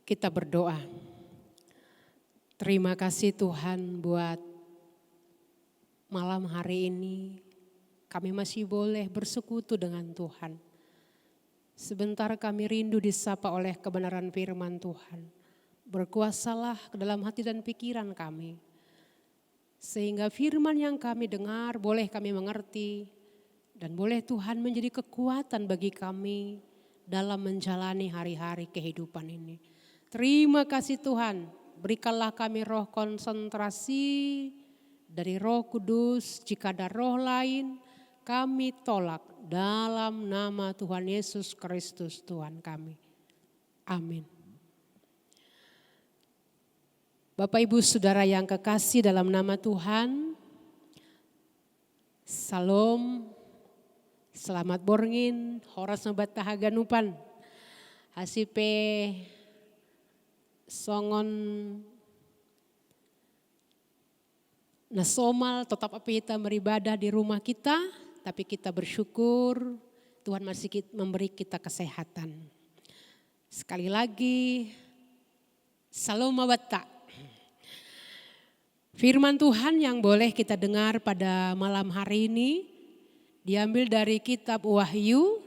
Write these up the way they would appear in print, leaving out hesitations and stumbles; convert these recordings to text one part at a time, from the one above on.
Kita berdoa. Terima kasih Tuhan buat malam hari ini. Kami masih boleh bersekutu dengan Tuhan. Sebentar kami rindu disapa oleh kebenaran firman Tuhan. Berkuasalah ke dalam hati dan pikiran kami. Sehingga firman yang kami dengar boleh kami mengerti. Dan boleh Tuhan menjadi kekuatan bagi kami dalam menjalani hari-hari kehidupan ini. Terima kasih Tuhan, berikanlah kami roh konsentrasi dari Roh Kudus. Jika ada roh lain, kami tolak dalam nama Tuhan Yesus Kristus Tuhan kami. Amin. Bapak Ibu Saudara yang kekasih dalam nama Tuhan, Salam, selamat borngin, horas nobat tahaganupan, hasipe songon nasomal tetap apa kita beribadah di rumah kita, tapi kita bersyukur Tuhan masih memberi kita kesehatan. Sekali lagi, salam mawata. Firman Tuhan yang boleh kita dengar pada malam hari ini diambil dari kitab Wahyu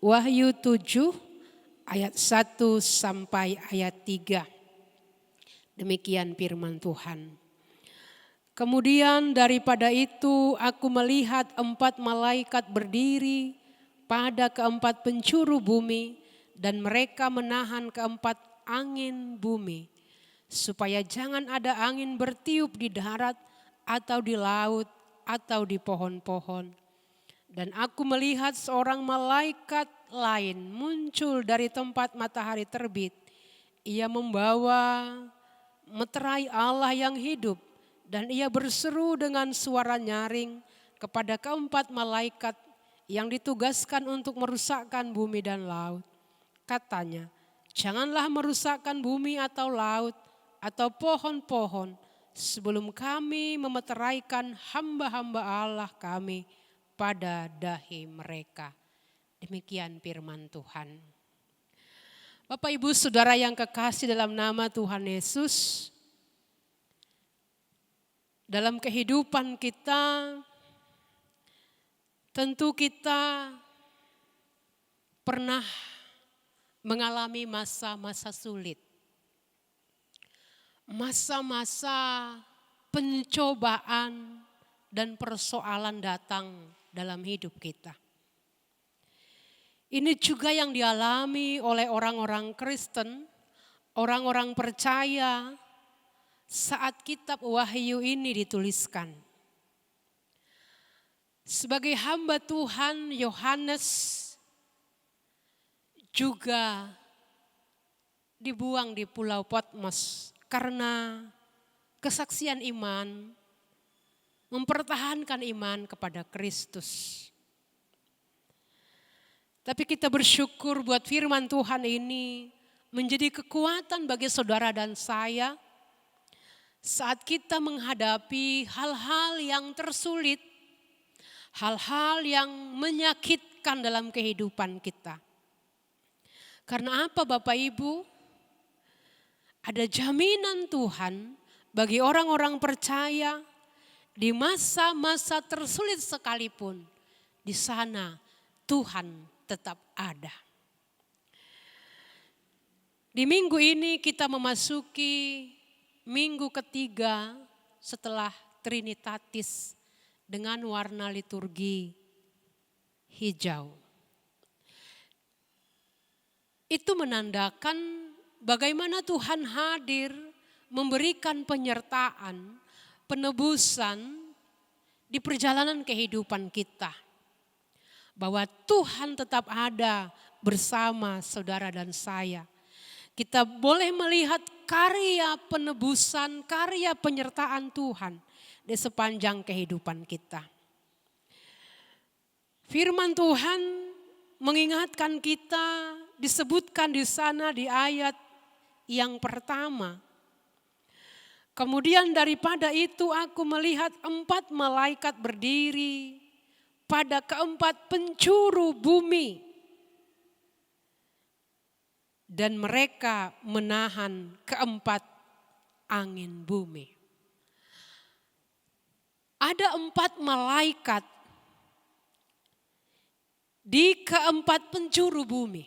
7 ayat 1 sampai ayat 3. Demikian firman Tuhan. Kemudian daripada itu aku melihat 4 malaikat berdiri pada keempat penjuru bumi dan mereka menahan keempat angin bumi. Supaya jangan ada angin bertiup di darat atau di laut atau di pohon-pohon. Dan aku melihat seorang malaikat lain muncul dari tempat matahari terbit. Ia membawa meterai Allah yang hidup dan ia berseru dengan suara nyaring kepada keempat malaikat yang ditugaskan untuk merusakkan bumi dan laut. Katanya, janganlah merusakkan bumi atau laut atau pohon-pohon sebelum kami memeteraikan hamba-hamba Allah kami pada dahi mereka. Demikian firman Tuhan. Bapak Ibu Saudara yang kekasih dalam nama Tuhan Yesus, dalam kehidupan kita tentu kita pernah mengalami masa-masa sulit. Masa-masa pencobaan dan persoalan datang dalam hidup kita. Ini juga yang dialami oleh orang-orang Kristen, orang-orang percaya saat kitab Wahyu ini dituliskan. Sebagai hamba Tuhan, Yohanes juga dibuang di Pulau Patmos karena kesaksian iman, mempertahankan iman kepada Kristus. Tapi kita bersyukur buat firman Tuhan ini menjadi kekuatan bagi saudara dan saya saat kita menghadapi hal-hal yang tersulit, hal-hal yang menyakitkan dalam kehidupan kita. Karena apa Bapak Ibu? Ada jaminan Tuhan bagi orang-orang percaya di masa-masa tersulit sekalipun, di sana Tuhan tetap ada. Di minggu ini kita memasuki minggu ketiga setelah Trinitatis dengan warna liturgi hijau. Itu menandakan bagaimana Tuhan hadir memberikan penyertaan, penebusan di perjalanan kehidupan kita. Bahwa Tuhan tetap ada bersama saudara dan saya. Kita boleh melihat karya penebusan, karya penyertaan Tuhan di sepanjang kehidupan kita. Firman Tuhan mengingatkan kita, disebutkan di sana di ayat yang pertama. Kemudian daripada itu aku melihat 4 malaikat berdiri pada keempat penjuru bumi. dan mereka menahan keempat angin bumi. Ada 4 malaikat di keempat penjuru bumi.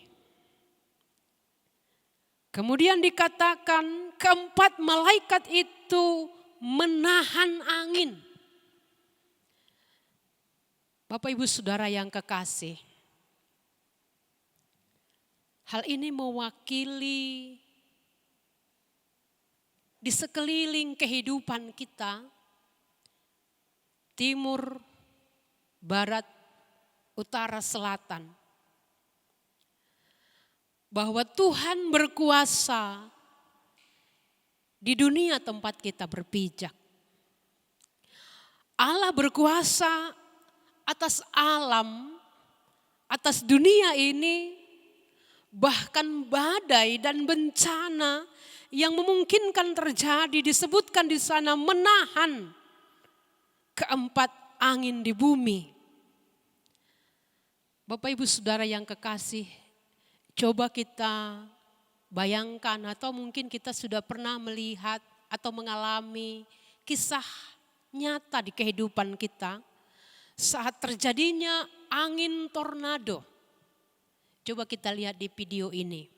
Kemudian dikatakan keempat malaikat itu menahan angin. Bapak Ibu Saudara yang kekasih, hal ini mewakili di sekeliling kehidupan kita, timur, barat, utara, selatan. Bahwa Tuhan berkuasa di dunia tempat kita berpijak. Allah berkuasa atas alam, atas dunia ini, bahkan badai dan bencana yang memungkinkan terjadi disebutkan di sana menahan keempat angin di bumi. Bapak Ibu Saudara yang kekasih, coba kita bayangkan atau mungkin kita sudah pernah melihat atau mengalami kisah nyata di kehidupan kita saat terjadinya angin tornado. Coba kita lihat di video ini.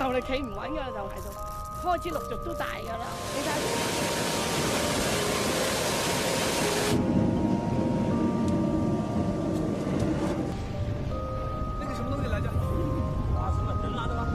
就你企唔穩㗎，就係度開始陸續都大㗎啦。你睇。那个什么东西来着？拉什么？人拉的吗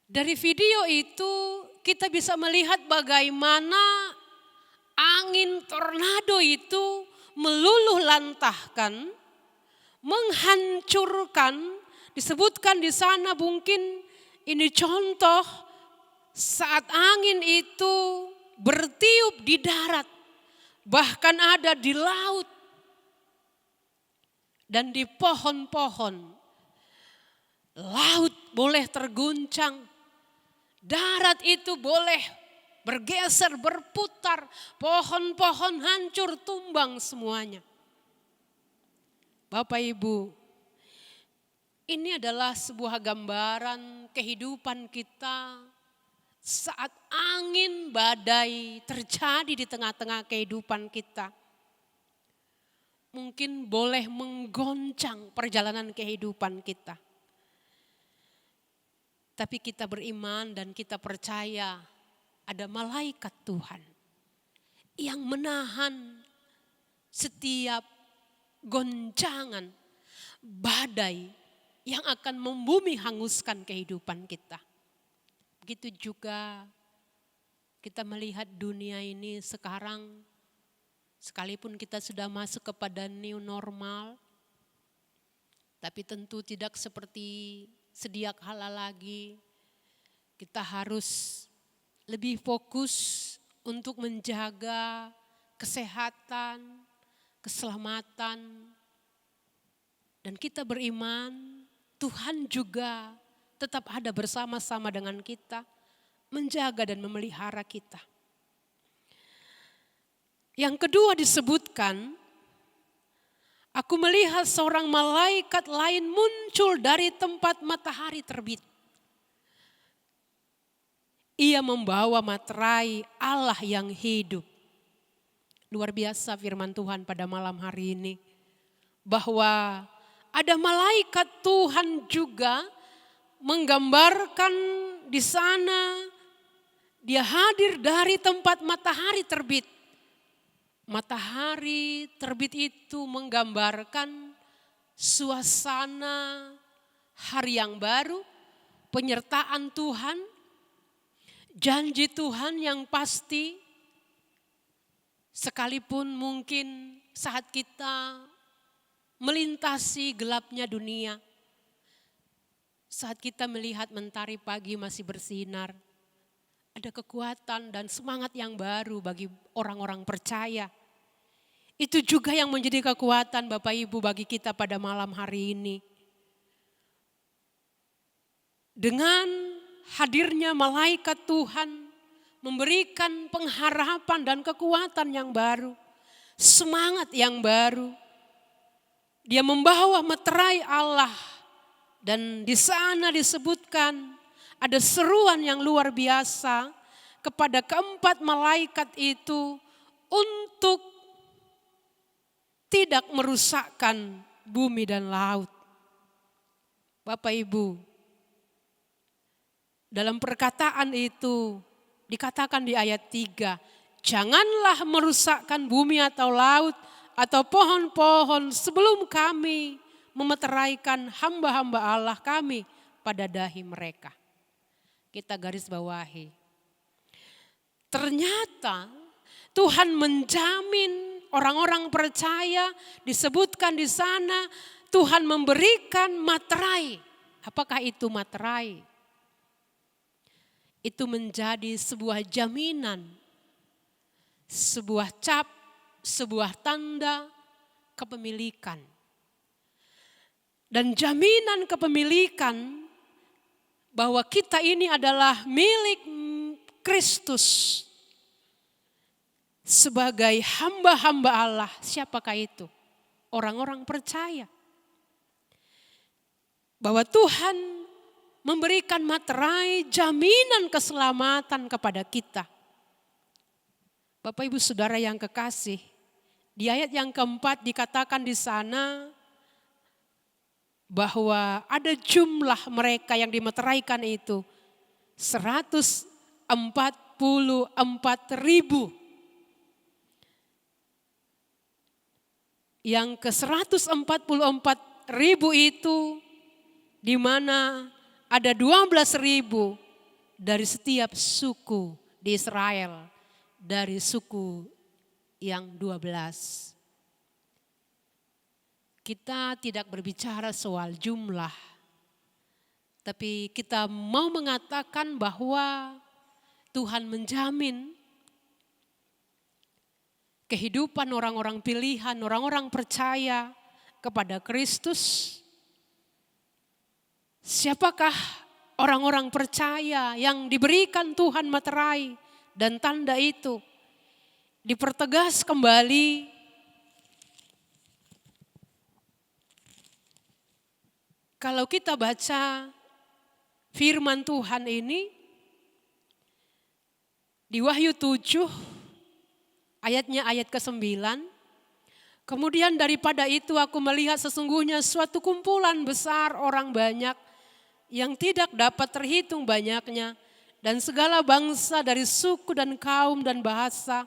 ？Dari video itu kita bisa melihat bagaimana angin tornado itu meluluh lantahkan, menghancurkan. Disebutkan di sana mungkin ini contoh saat angin itu bertiup di darat, bahkan ada di laut dan di pohon-pohon. Laut boleh terguncang, darat itu boleh bergeser, berputar, pohon-pohon hancur, tumbang semuanya. Bapak Ibu, ini adalah sebuah gambaran kehidupan kita saat angin badai terjadi di tengah-tengah kehidupan kita. Mungkin boleh menggoncang perjalanan kehidupan kita. Tapi kita beriman dan kita percaya ada malaikat Tuhan yang menahan setiap goncangan, badai yang akan membumi hanguskan kehidupan kita. Begitu juga kita melihat dunia ini sekarang, sekalipun kita sudah masuk kepada new normal, tapi tentu tidak seperti sedia kala lagi. Kita harus lebih fokus untuk menjaga kesehatan, keselamatan. Dan kita beriman, Tuhan juga tetap ada bersama-sama dengan kita, menjaga dan memelihara kita. Yang kedua disebutkan, aku melihat seorang malaikat lain muncul dari tempat matahari terbit. Ia membawa materai Allah yang hidup. Luar biasa firman Tuhan pada malam hari ini. Bahwa ada malaikat Tuhan juga menggambarkan di sana. Dia hadir dari tempat matahari terbit. Matahari terbit itu menggambarkan suasana hari yang baru, penyertaan Tuhan, janji Tuhan yang pasti, sekalipun mungkin saat kita melintasi gelapnya dunia, saat kita melihat mentari pagi masih bersinar, ada kekuatan dan semangat yang baru bagi orang-orang percaya. Itu juga yang menjadi kekuatan Bapak Ibu bagi kita pada malam hari ini. Dengan hadirnya malaikat Tuhan memberikan pengharapan dan kekuatan yang baru, semangat yang baru. Dia membawa materai Allah dan di sana disebutkan ada seruan yang luar biasa kepada keempat malaikat itu untuk tidak merusakkan bumi dan laut. Bapak Ibu, dalam perkataan itu dikatakan di ayat 3, janganlah merusakkan bumi atau laut atau pohon-pohon sebelum kami memeteraikan hamba-hamba Allah kami pada dahi mereka. Kita garis bawahi. Ternyata Tuhan menjamin orang-orang percaya, disebutkan di sana Tuhan memberikan materai. Apakah itu materai? Itu menjadi sebuah jaminan, sebuah cap, sebuah tanda kepemilikan. Dan jaminan kepemilikan bahwa kita ini adalah milik Kristus sebagai hamba-hamba Allah. Siapakah itu? Orang-orang percaya. Bahwa Tuhan memberikan materai jaminan keselamatan kepada kita. Bapak Ibu Saudara yang kekasih, di ayat yang keempat dikatakan di sana bahwa ada jumlah mereka yang dimeteraikan itu 144.000. Yang ke 144.000 itu di mana ada 12.000 dari setiap suku di Israel, dari suku yang 12. Kita tidak berbicara soal jumlah, tapi kita mau mengatakan bahwa Tuhan menjamin kehidupan orang-orang pilihan, orang-orang percaya kepada Kristus. Siapakah orang-orang percaya yang diberikan Tuhan materai dan tanda itu? Dipertegas kembali kalau kita baca firman Tuhan ini di Wahyu 7 ayatnya ayat ke-9. Kemudian daripada itu aku melihat sesungguhnya suatu kumpulan besar orang banyak yang tidak dapat terhitung banyaknya. Dan segala bangsa dari suku dan kaum dan bahasa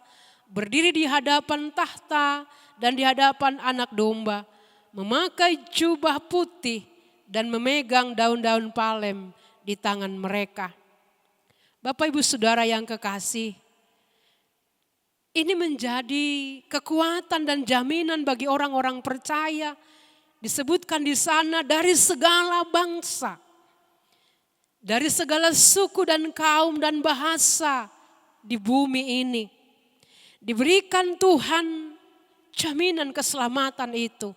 berdiri di hadapan tahta dan di hadapan anak domba, memakai jubah putih dan memegang daun-daun palem di tangan mereka. Bapak Ibu Saudara yang kekasih, ini menjadi kekuatan dan jaminan bagi orang-orang percaya. Disebutkan di sana dari segala bangsa, dari segala suku dan kaum dan bahasa di bumi ini. Diberikan Tuhan jaminan keselamatan itu.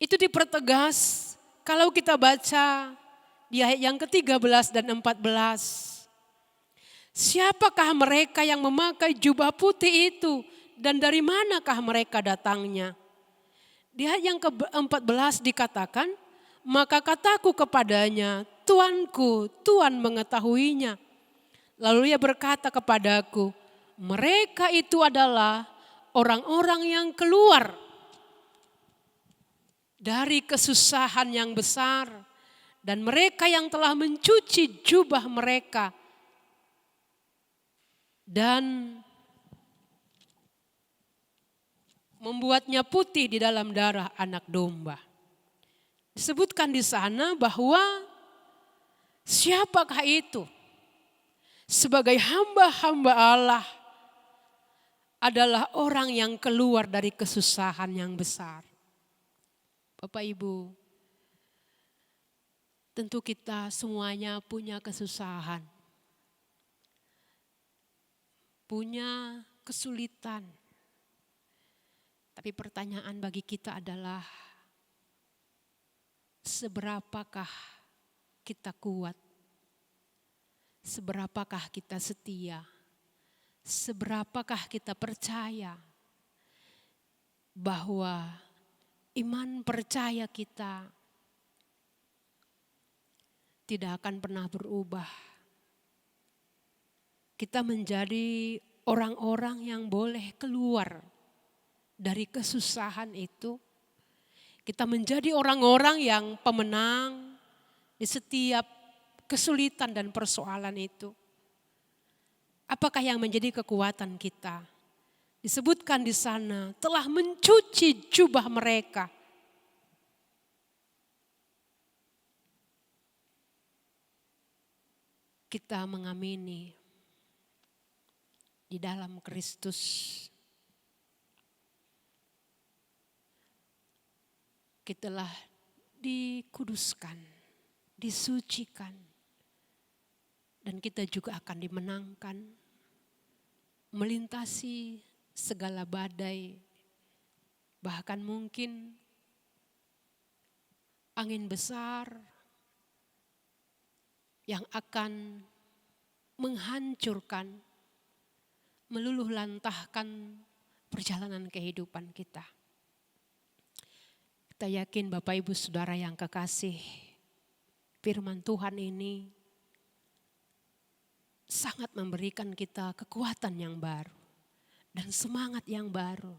Itu dipertegas kalau kita baca di ayat yang ke-13 dan 14. Siapakah mereka yang memakai jubah putih itu dan dari manakah mereka datangnya? Di ayat yang ke-14 dikatakan, maka kataku kepadanya, Tuanku, Tuhan mengetahuinya. Lalu ia berkata kepadaku, mereka itu adalah orang-orang yang keluar dari kesusahan yang besar. Dan mereka yang telah mencuci jubah mereka dan membuatnya putih di dalam darah anak domba. Disebutkan di sana bahwa siapakah itu? Sebagai hamba-hamba Allah adalah orang yang keluar dari kesusahan yang besar. Bapak Ibu, tentu kita semuanya punya kesusahan, punya kesulitan. Tapi pertanyaan bagi kita adalah, seberapakah kita kuat? Seberapakah kita setia? Seberapakah kita percaya bahwa iman percaya kita tidak akan pernah berubah? Kita menjadi orang-orang yang boleh keluar dari kesusahan itu. Kita menjadi orang-orang yang pemenang di setiap kesulitan dan persoalan itu. Apakah yang menjadi kekuatan kita? Disebutkan di sana telah mencuci jubah mereka. Kita mengamini di dalam Kristus kita telah dikuduskan, disucikan, dan kita juga akan dimenangkan melintasi segala badai, bahkan mungkin angin besar yang akan menghancurkan, meluluh lantahkan perjalanan kehidupan kita. Kita yakin Bapak Ibu Saudara yang kekasih, firman Tuhan ini sangat memberikan kita kekuatan yang baru dan semangat yang baru.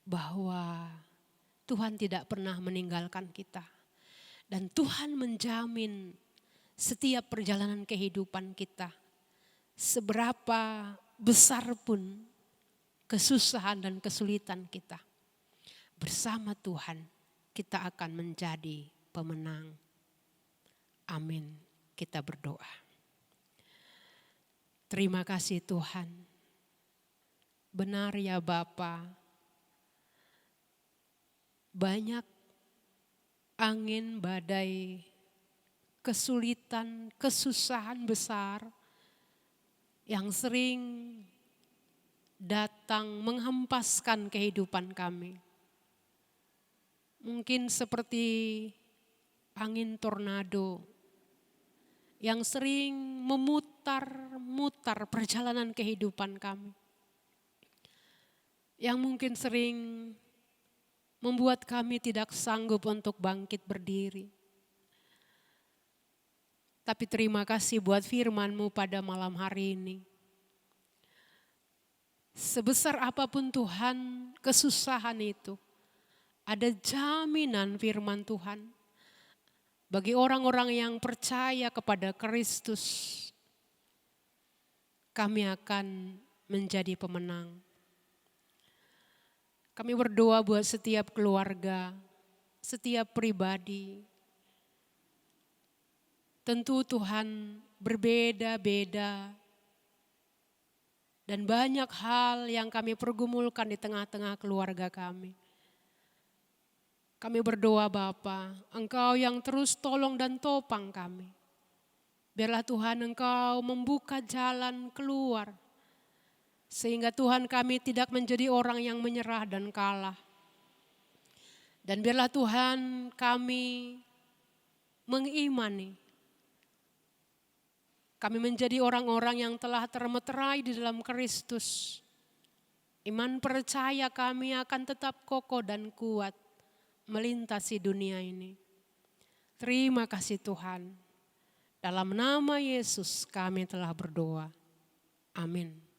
Bahwa Tuhan tidak pernah meninggalkan kita. Dan Tuhan menjamin setiap perjalanan kehidupan kita. Seberapa besar pun kesusahan dan kesulitan kita. Bersama Tuhan kita akan menjadi pemenang. Amin. Kita berdoa. Terima kasih Tuhan. Benar ya Bapa. Banyak angin, badai, kesulitan, kesusahan besar yang sering datang menghempaskan kehidupan kami. Mungkin seperti angin tornado yang sering memutar-mutar perjalanan kehidupan kami. Yang mungkin sering membuat kami tidak sanggup untuk bangkit berdiri. Tapi terima kasih buat firman-Mu pada malam hari ini. Sebesar apapun Tuhan kesusahan itu, ada jaminan firman Tuhan bagi orang-orang yang percaya kepada Kristus. Kami akan menjadi pemenang. Kami berdoa buat setiap keluarga, setiap pribadi. Tentu Tuhan berbeda-beda dan banyak hal yang kami pergumulkan di tengah-tengah keluarga kami. Kami berdoa Bapa, Engkau yang terus tolong dan topang kami. Biarlah Tuhan Engkau membuka jalan keluar. Sehingga Tuhan kami tidak menjadi orang yang menyerah dan kalah. Dan biarlah Tuhan kami mengimani. Kami menjadi orang-orang yang telah termeterai di dalam Kristus. Iman percaya kami akan tetap kokoh dan kuat melintasi dunia ini. Terima kasih Tuhan. Dalam nama Yesus kami telah berdoa. Amin.